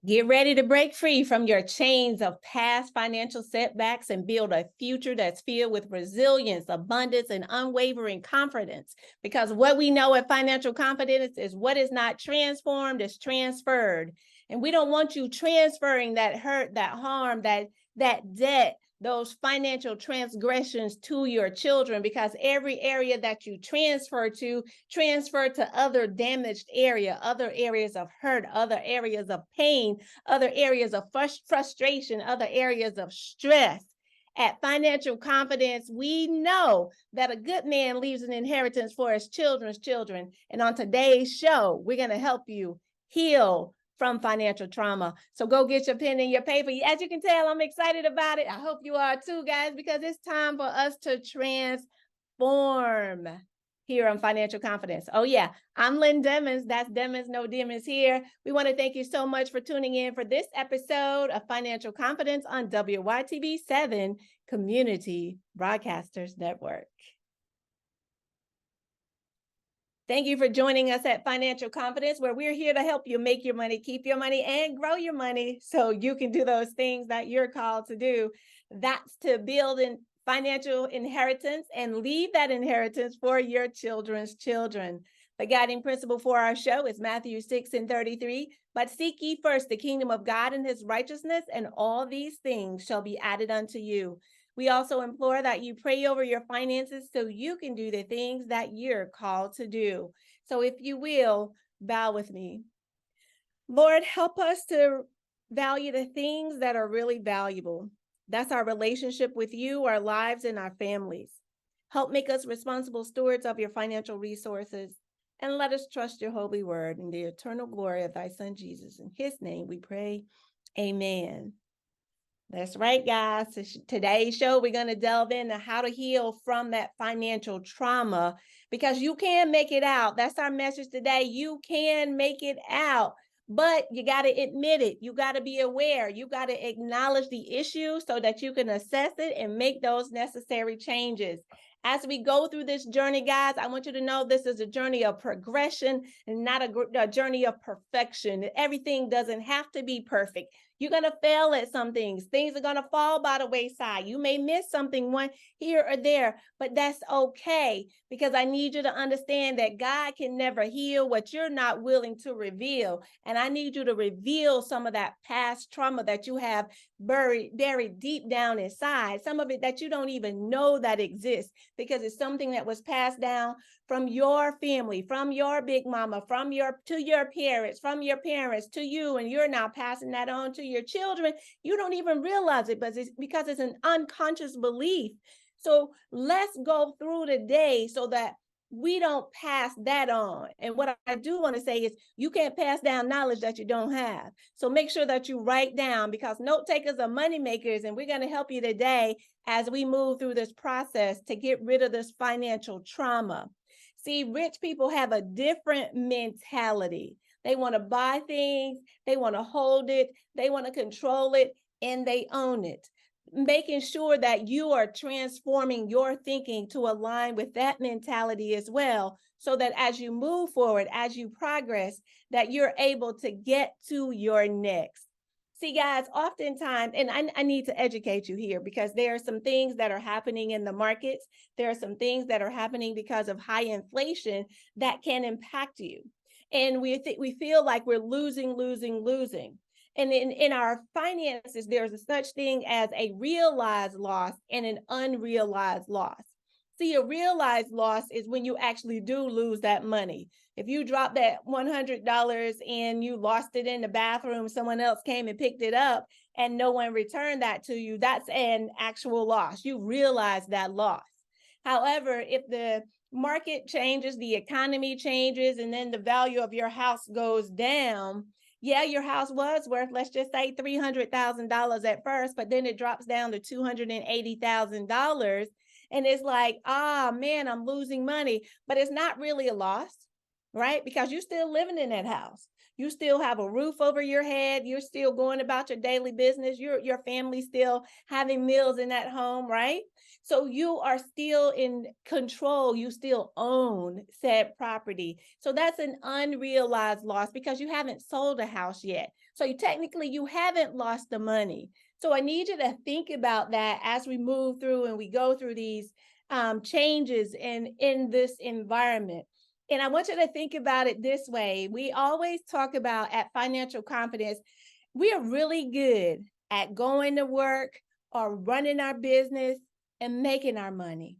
Get ready to break free from your chains of past financial setbacks and build a future that's filled with resilience, abundance, and unwavering confidence. Because what we know at financial confidence is what is not transformed is transferred. And we don't want you transferring that hurt, that harm, that debt, those financial transgressions to your children, because every area that you transfer to other damaged area, other areas of hurt, other areas of pain, other areas of frustration, other areas of stress. At Financial Confidence, we know that a good man leaves an inheritance for his children's children. And on today's show, we're going to help you heal from financial trauma. So go get your pen and your paper. As you can tell, I'm excited about it. I hope you are too, guys, because it's time for us to transform here on Financial Confidence. Oh yeah, I'm Lynn Demmons. That's Demmons, no demons here. We want to thank you so much for tuning in for this episode of Financial Confidence on WYTV 7 Community Broadcasters Network. Thank you for joining us at Financial Confidence, where we're here to help you make your money, keep your money, and grow your money so you can do those things that you're called to do. That's to build in financial inheritance and leave that inheritance for your children's children. The guiding principle for our show is Matthew 6:33. But seek ye first the kingdom of God and his righteousness, and all these things shall be added unto you. We also implore that you pray over your finances so you can do the things that you're called to do. So if you will, bow with me. Lord, help us to value the things that are really valuable. That's our relationship with you, our lives, and our families. Help make us responsible stewards of your financial resources, and let us trust your holy word in the eternal glory of thy son, Jesus. In his name we pray, amen. That's right, guys. Today's show, we're going to delve into how to heal from that financial trauma, because you can make it out. That's our message today. You can make it out, but you got to admit it. You got to be aware. You got to acknowledge the issue so that you can assess it and make those necessary changes. As we go through this journey, guys, I want you to know this is a journey of progression and not a journey of perfection. Everything doesn't have to be perfect. You're going to fail at some things. Things are going to fall by the wayside. You may miss something one here or there, but that's okay, because I need you to understand that God can never heal what you're not willing to reveal. And I need you to reveal some of that past trauma that you have buried deep down inside, some of it that you don't even know that exists, because it's something that was passed down from your family, from your big mama, to your parents to you, and you're now passing that on to your children. You don't even realize it, but it's because it's an unconscious belief. So let's go through the day so that we don't pass that on. And what I do want to say is you can't pass down knowledge that you don't have. So make sure that you write down, because note takers are money makers, and we're going to help you today as we move through this process to get rid of this financial trauma. See, rich people have a different mentality. They want to buy things, they want to hold it, they want to control it, and they own it. Making sure that you are transforming your thinking to align with that mentality as well, so that as you move forward, as you progress, that you're able to get to your next. See, guys, oftentimes, and I need to educate you here, because there are some things that are happening in the markets. There are some things that are happening because of high inflation that can impact you. And we feel like we're losing. And in our finances, there's a such thing as a realized loss and an unrealized loss. See, a realized loss is when you actually do lose that money. If you drop that $100 and you lost it in the bathroom, someone else came and picked it up and no one returned that to you, that's an actual loss. You realize that loss. However, if the market changes, the economy changes, and then the value of your house goes down, yeah, your house was worth, let's just say $300,000 at first, but then it drops down to $280,000. And it's like, man, I'm losing money, but it's not really a loss. right? Because you're still living in that house. You still have a roof over your head. You're still going about your daily business. Your family still having meals in that home, right? So you are still in control. You still own said property. So that's an unrealized loss because you haven't sold a house yet. So technically you haven't lost the money. So I need you to think about that as we move through and we go through these changes in this environment. And I want you to think about it this way. We always talk about at Financial Confidence, we are really good at going to work or running our business and making our money.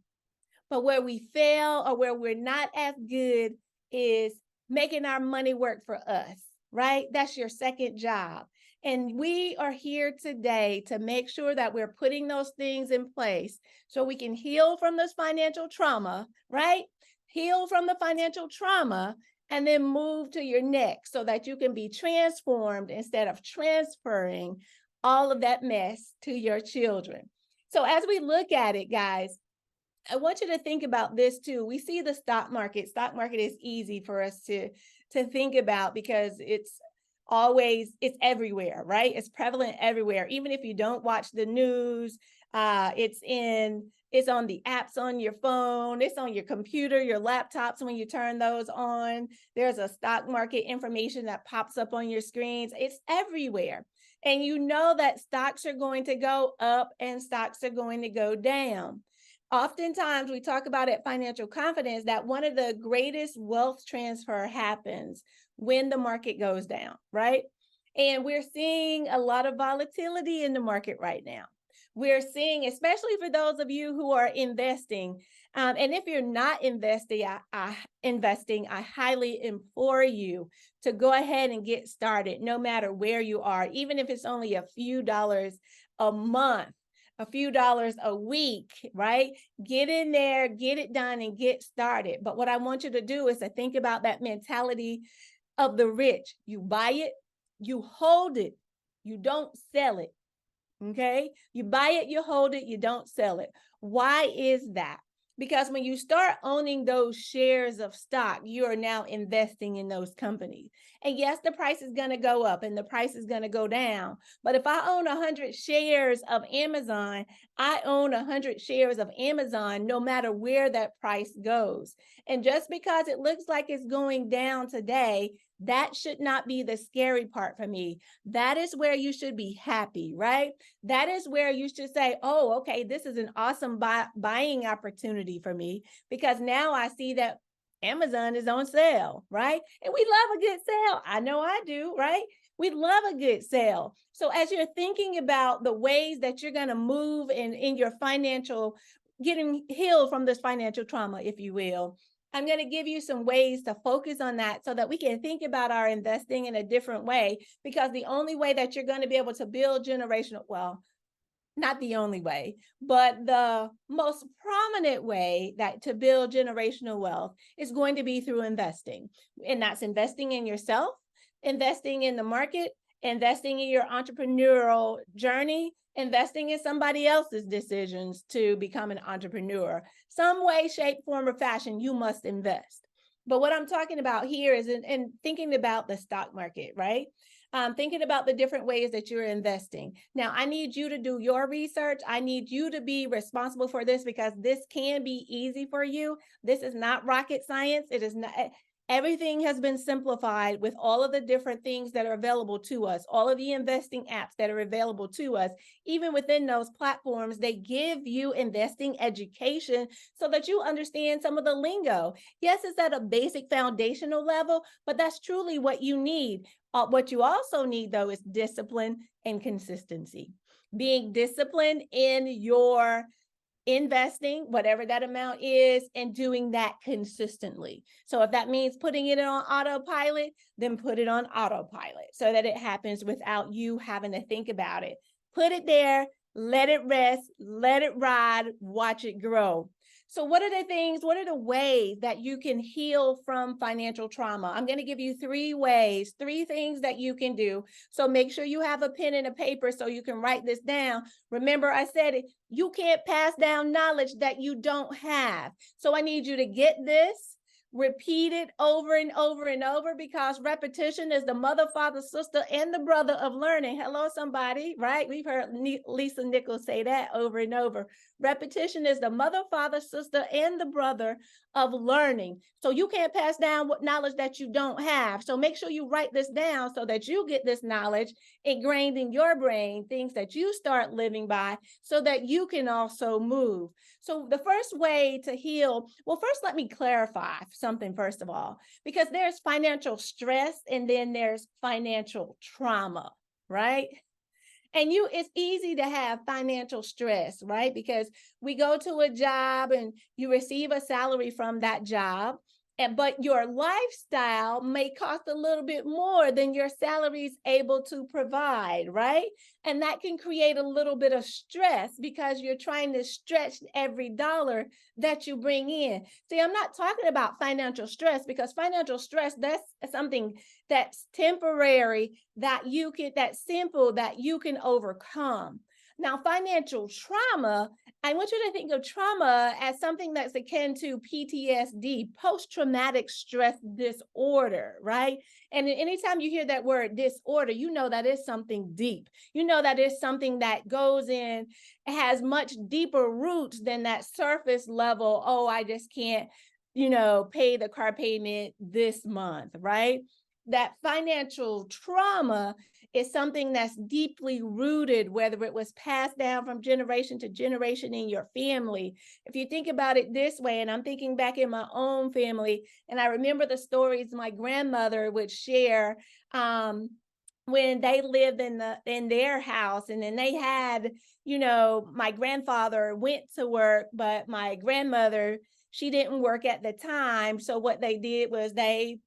But where we fail or where we're not as good is making our money work for us, right? That's your second job. And we are here today to make sure that we're putting those things in place so we can heal from this financial trauma, right? Heal from the financial trauma and then move to your next so that you can be transformed instead of transferring all of that mess to your children. So as we look at it, guys, I want you to think about this too. We see the stock market. Stock market is easy for us to think about because it's everywhere, right? It's prevalent everywhere. Even if you don't watch the news, it's on the apps on your phone, it's on your computer, your laptops when you turn those on. There's a stock market information that pops up on your screens. It's everywhere. And you know that stocks are going to go up and stocks are going to go down. Oftentimes we talk about at Financial Confidence that one of the greatest wealth transfer happens when the market goes down, right? And we're seeing a lot of volatility in the market right now. We're seeing, especially for those of you who are investing, and if you're not investing, I highly implore you to go ahead and get started, no matter where you are, even if it's only a few dollars a month, a few dollars a week, right? Get in there, get it done, and get started. But what I want you to do is to think about that mentality of the rich. You buy it, you hold it, you don't sell it. Okay? You buy it, you hold it, you don't sell it. Why is that? Because when you start owning those shares of stock, you are now investing in those companies. And yes, the price is going to go up and the price is going to go down. But if I own 100 shares of Amazon, I own 100 shares of Amazon no matter where that price goes. And just because it looks like it's going down today, that should not be the scary part for me. That is where you should be happy, right? That is where you should say, oh, okay, this is an awesome buying opportunity for me because now I see that Amazon is on sale, right? And we love a good sale. I know I do, right? We love a good sale. So as you're thinking about the ways that you're going to move in your financial, getting healed from this financial trauma, if you will, I'm going to give you some ways to focus on that so that we can think about our investing in a different way, because the only way that you're going to be able to build generational, well, not the only way, but the most prominent way that to build generational wealth is going to be through investing. And that's investing in yourself, investing in the market, investing in your entrepreneurial journey, investing in somebody else's decisions to become an entrepreneur. Some way, shape, form, or fashion, you must invest. But what I'm talking about here is in thinking about the stock market, right? Thinking about the different ways that you're investing. Now, I need you to do your research. I need you to be responsible for this because this can be easy for you. This is not rocket science. It is not. Everything has been simplified with all of the different things that are available to us, all of the investing apps that are available to us. Even within those platforms, they give you investing education so that you understand some of the lingo. Yes, it's at a basic foundational level, but that's truly what you need. What you also need, though, is discipline and consistency. Being disciplined in your investing, whatever that amount is, and doing that consistently. So if that means putting it on autopilot, then put it on autopilot so that it happens without you having to think about it. Put it there, let it rest, let it ride, watch it grow. So what are the ways that you can heal from financial trauma? I'm going to give you 3 ways, 3 things that you can do. So make sure you have a pen and a paper so you can write this down. Remember, I said it, you can't pass down knowledge that you don't have. So I need you to get this, Repeat it over and over and over, because repetition is the mother, father, sister, and the brother of learning. Hello, somebody, right? We've heard Lisa Nichols say that over and over. Repetition is the mother, father, sister, and the brother of learning. So you can't pass down what knowledge that you don't have. So make sure you write this down so that you get this knowledge ingrained in your brain, things that you start living by, so that you can also move. So the first way to heal, well, first let me clarify something first of all, because there's financial stress and then there's financial trauma, right? And it's easy to have financial stress, right? Because we go to a job and you receive a salary from that job, but your lifestyle may cost a little bit more than your salary is able to provide, right? And that can create a little bit of stress because you're trying to stretch every dollar that you bring in. See, I'm not talking about financial stress, because financial stress, that's something that's temporary, that's simple, that you can overcome. Now, financial trauma, I want you to think of trauma as something that's akin to PTSD, post-traumatic stress disorder, right? And anytime you hear that word disorder, you know that is something deep. You know that is something that goes in, has much deeper roots than that surface level. Oh, I just can't, pay the car payment this month, right? That financial trauma is something that's deeply rooted, whether it was passed down from generation to generation in your family. If you think about it this way, and I'm thinking back in my own family, and I remember the stories my grandmother would share when they lived in their house, and then they had, my grandfather went to work, but my grandmother, she didn't work at the time. So what they did was they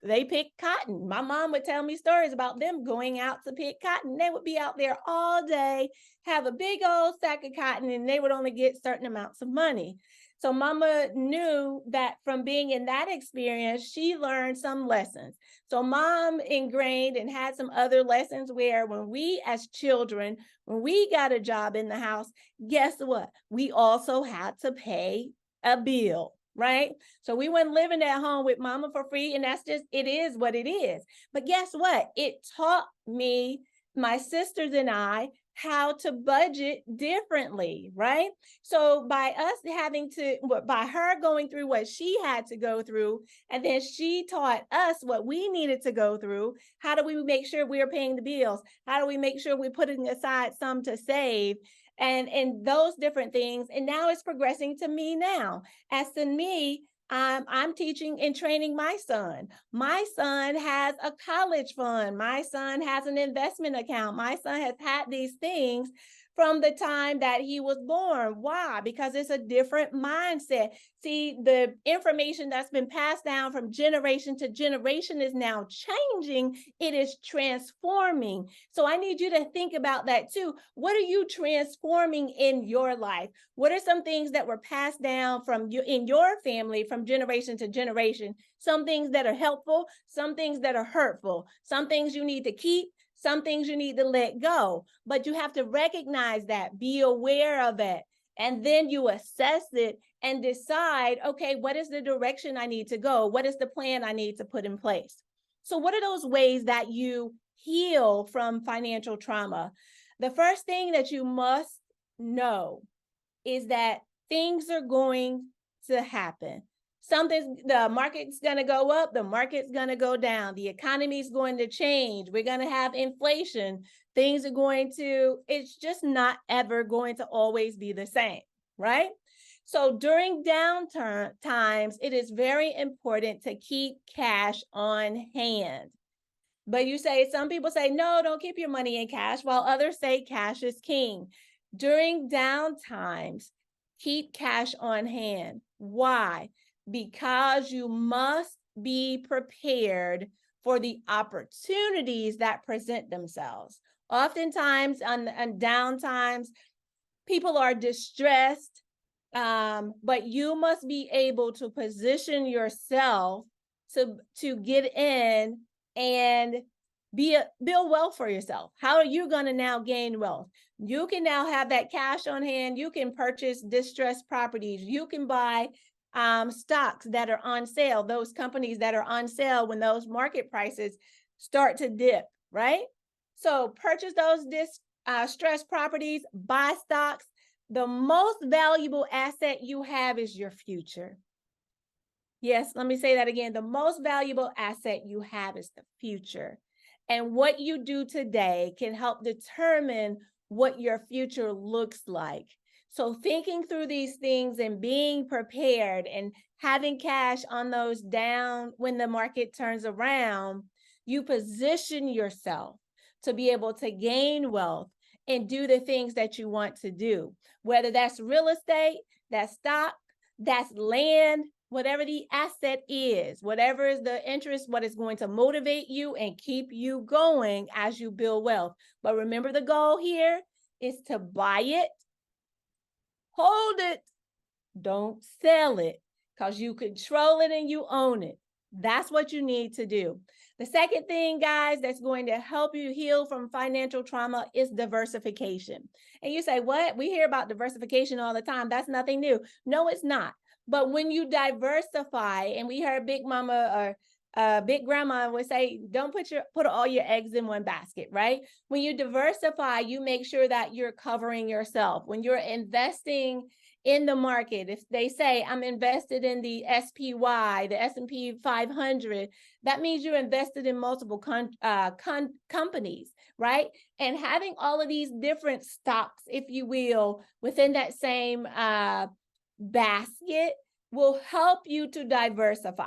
picked cotton. My mom would tell me stories about them going out to pick cotton. They would be out there all day, have a big old sack of cotton, and they would only get certain amounts of money. So mama knew that from being in that experience, she learned some lessons. So mom ingrained and had some other lessons where when we as children, when we got a job in the house, guess what? We also had to pay a bill, right? So we weren't living at home with mama for free, and that's just, it is what it is. But guess what? It taught me, my sisters and I, how to budget differently, right? So by her going through what she had to go through, and then she taught us what we needed to go through. How do we make sure we're paying the bills? How do we make sure we're putting aside some to save? And those different things. And now it's progressing to me now. As to me, I'm teaching and training my son. My son has a college fund. My son has an investment account. My son has had these things from the time that he was born. Why? Because it's a different mindset. See, the information that's been passed down from generation to generation is now changing. It is transforming. So I need you to think about that too. What are you transforming in your life? What are some things that were passed down from you in your family from generation to generation? Some things that are helpful, some things that are hurtful, some things you need to keep, some things you need to let go. But you have to recognize that, be aware of it, and then you assess it and decide, okay, what is the direction I need to go? What is the plan I need to put in place? So what are those ways that you heal from financial trauma? The first thing that you must know is that things are going to happen. The market's going to go up, the market's going to go down, the economy is going to change, we're going to have inflation, it's just not ever going to always be the same, right? So during downturn times, it is very important to keep cash on hand. But some people say, no, don't keep your money in cash, while others say cash is king. During down times, keep cash on hand. Why? Because you must be prepared for the opportunities that present themselves. Oftentimes on down times, people are distressed, but you must be able to position yourself to get in and build wealth for yourself. How are you going to now gain wealth? You can now have that cash on hand. You can purchase distressed properties. You can buy stocks that are on sale, those companies that are on sale when those market prices start to dip, right? So purchase those distressed properties, buy stocks. The most valuable asset you have is your future. Yes, let me say that again. The most valuable asset you have is the future. And what you do today can help determine what your future looks like. So, thinking through these things and being prepared and having cash on those down when the market turns around, you position yourself to be able to gain wealth and do the things that you want to do, whether that's real estate, that's stock, that's land, whatever the asset is, whatever is the interest, what is going to motivate you and keep you going as you build wealth. But remember, the goal here is to buy it, hold it, don't sell it, because you control it and you own it. That's what you need to do. The second thing, guys, that's going to help you heal from financial trauma is diversification. And you say, what? We hear about diversification all the time. That's nothing new. No, it's not. But when you diversify, and we heard Big Mama or Big Grandma would say, don't put all your eggs in one basket, right? When you diversify, you make sure that you're covering yourself. When you're investing in the market, if they say I'm invested in the SPY, the S&P 500, that means you're invested in multiple companies, right? And having all of these different stocks, if you will, within that same basket will help you to diversify.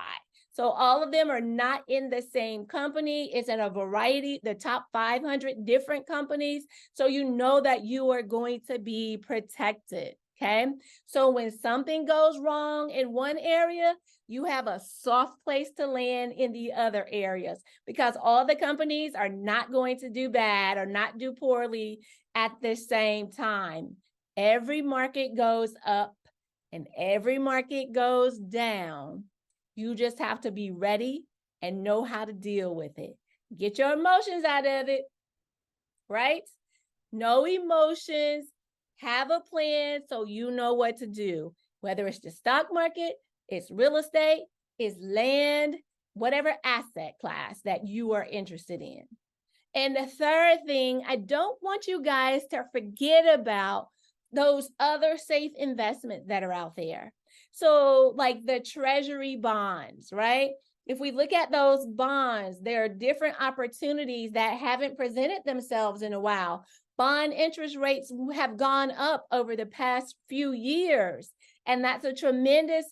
So all of them are not in the same company. It's in a variety, the top 500 different companies. So you know that you are going to be protected. Okay. So when something goes wrong in one area, you have a soft place to land in the other areas, because all the companies are not going to do bad or not do poorly at the same time. Every market goes up and every market goes down. You just have to be ready and know how to deal with it. Get your emotions out of it, right? No emotions. Have a plan so you know what to do. Whether it's the stock market, it's real estate, it's land, whatever asset class that you are interested in. And the third thing, I don't want you guys to forget about those other safe investments that are out there. So like the treasury bonds, right? If we look at those bonds, there are different opportunities that haven't presented themselves in a while. Bond interest rates have gone up over the past few years, and that's a tremendous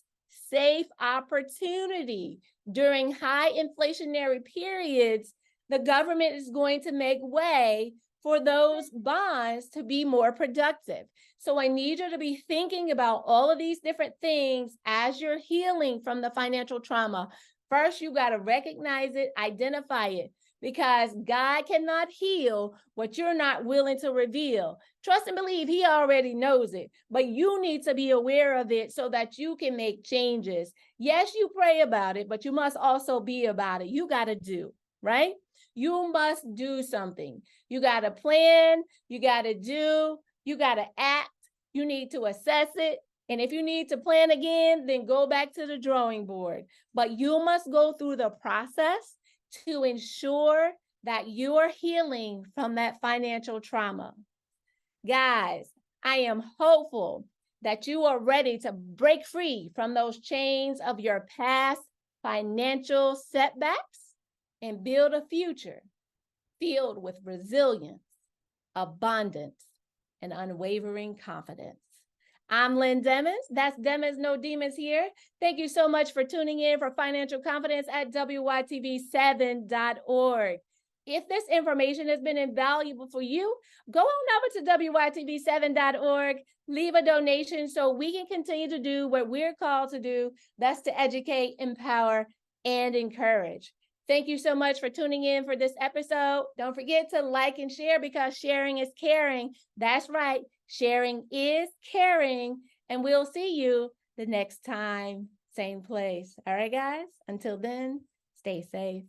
safe opportunity. During high inflationary periods, the government is going to make way for those bonds to be more productive. So I need you to be thinking about all of these different things as you're healing from the financial trauma. First, you got to recognize it, identify it, because God cannot heal what you're not willing to reveal. Trust and believe He already knows it, but you need to be aware of it so that you can make changes. Yes, you pray about it, but you must also be about it. You got to do, right? You must do something. You got to plan, you got to do, you got to act, you need to assess it. And if you need to plan again, then go back to the drawing board. But you must go through the process to ensure that you are healing from that financial trauma. Guys, I am hopeful that you are ready to break free from those chains of your past financial setbacks and build a future filled with resilience, abundance, and unwavering confidence. I'm Lynn Demmons. That's Demmons, no demons here. Thank you so much for tuning in for Financial Confidence at WYTV7.org. If this information has been invaluable for you, go on over to WYTV7.org, leave a donation so we can continue to do what we're called to do. That's to educate, empower, and encourage. Thank you so much for tuning in for this episode. Don't forget to like and share, because sharing is caring. That's right. Sharing is caring. And we'll see you the next time, same place. All right, guys? Until then, stay safe.